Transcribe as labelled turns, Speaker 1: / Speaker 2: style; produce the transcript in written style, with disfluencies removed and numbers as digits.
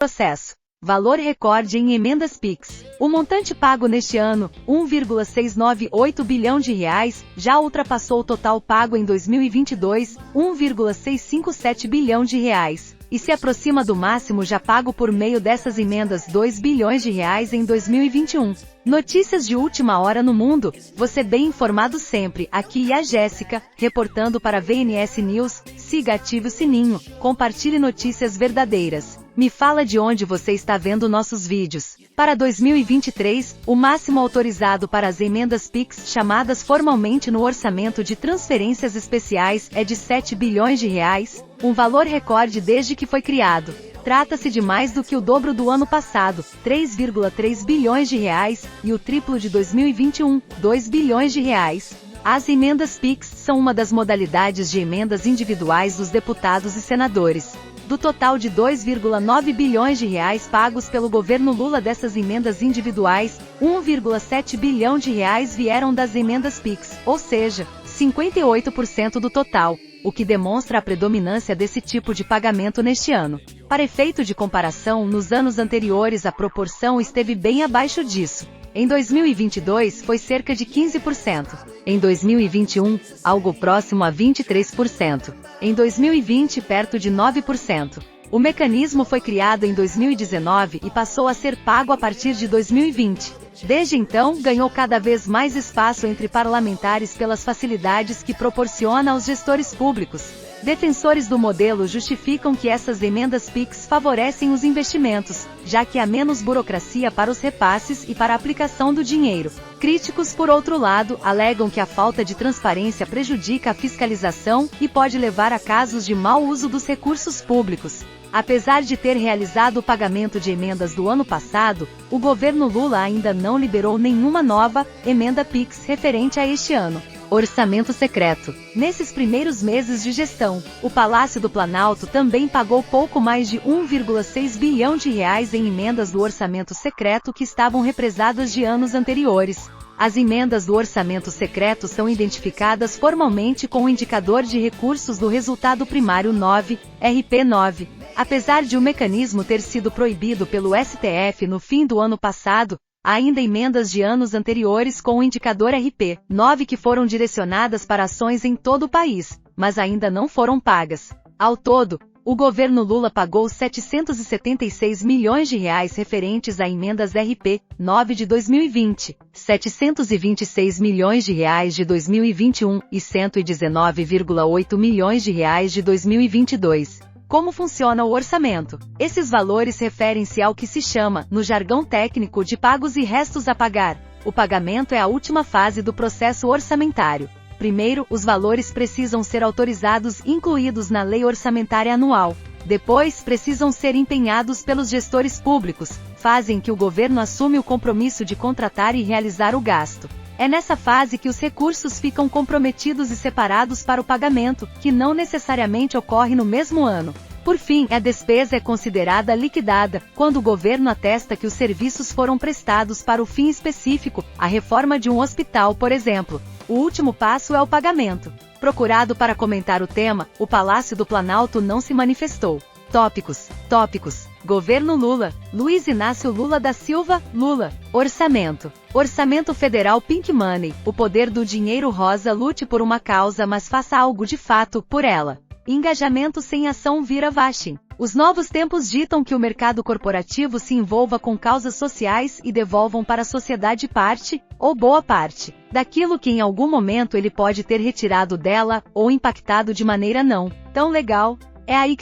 Speaker 1: Processo. Valor recorde em emendas PIX. O montante pago neste ano, 1,698 bilhão de reais, já ultrapassou o total pago em 2022, 1,657 bilhão de reais, e se aproxima do máximo já pago por meio dessas emendas, 2 bilhões de reais em 2021. Notícias de última hora no mundo, você bem informado sempre. Aqui é a Jéssica, reportando para a VNS News. Siga, ative o sininho, compartilhe notícias verdadeiras. Me fala de onde você está vendo nossos vídeos. Para 2023, o máximo autorizado para as emendas PIX chamadas formalmente no orçamento de transferências especiais é de 7 bilhões de reais, um valor recorde desde que foi criado. Trata-se de mais do que o dobro do ano passado, 3,3 bilhões de reais, e o triplo de 2021, 2 bilhões de reais. As emendas PIX são uma das modalidades de emendas individuais dos deputados e senadores. Do total de 2,9 bilhões de reais pagos pelo governo Lula dessas emendas individuais, 1,7 bilhão de reais vieram das emendas PIX, ou seja, 58% do total, o que demonstra a predominância desse tipo de pagamento neste ano. Para efeito de comparação, nos anos anteriores a proporção esteve bem abaixo disso. Em 2022 foi cerca de 15%. Em 2021, algo próximo a 23%. Em 2020, perto de 9%. O mecanismo foi criado em 2019 e passou a ser pago a partir de 2020. Desde então, ganhou cada vez mais espaço entre parlamentares pelas facilidades que proporciona aos gestores públicos. Defensores do modelo justificam que essas emendas PIX favorecem os investimentos, já que há menos burocracia para os repasses e para a aplicação do dinheiro. Críticos, por outro lado, alegam que a falta de transparência prejudica a fiscalização e pode levar a casos de mau uso dos recursos públicos. Apesar de ter realizado o pagamento de emendas do ano passado, o governo Lula ainda não liberou nenhuma nova emenda PIX referente a este ano. Orçamento secreto. Nesses primeiros meses de gestão, o Palácio do Planalto também pagou pouco mais de 1,6 bilhão de reais em emendas do orçamento secreto que estavam represadas de anos anteriores. As emendas do orçamento secreto são identificadas formalmente com o indicador de recursos do resultado primário 9, RP9. Apesar de o mecanismo ter sido proibido pelo STF no fim do ano passado, há ainda emendas de anos anteriores com o indicador RP9 que foram direcionadas para ações em todo o país, mas ainda não foram pagas. Ao todo, o governo Lula pagou 776 milhões de reais referentes a emendas RP9 de 2020, 726 milhões de reais de 2021 e 119,8 milhões de reais de 2022. Como funciona o orçamento? Esses valores referem-se ao que se chama, no jargão técnico, de pagos e restos a pagar. O pagamento é a última fase do processo orçamentário. Primeiro, os valores precisam ser autorizados e incluídos na Lei Orçamentária Anual. Depois, precisam ser empenhados pelos gestores públicos, fase em que o governo assume o compromisso de contratar e realizar o gasto. É nessa fase que os recursos ficam comprometidos e separados para o pagamento, que não necessariamente ocorre no mesmo ano. Por fim, a despesa é considerada liquidada, quando o governo atesta que os serviços foram prestados para o fim específico, a reforma de um hospital, por exemplo. O último passo é o pagamento. Procurado para comentar o tema, o Palácio do Planalto não se manifestou. Tópicos. Governo Lula. Luiz Inácio Lula da Silva, Lula. Orçamento. Orçamento federal Pink Money. O poder do dinheiro rosa. Lute por uma causa, mas faça algo de fato por ela. Engajamento sem ação vira vashing. Os novos tempos ditam que o mercado corporativo se envolva com causas sociais e devolvam para a sociedade parte, ou boa parte, daquilo que em algum momento ele pode ter retirado dela, ou impactado de maneira não tão legal. É aí que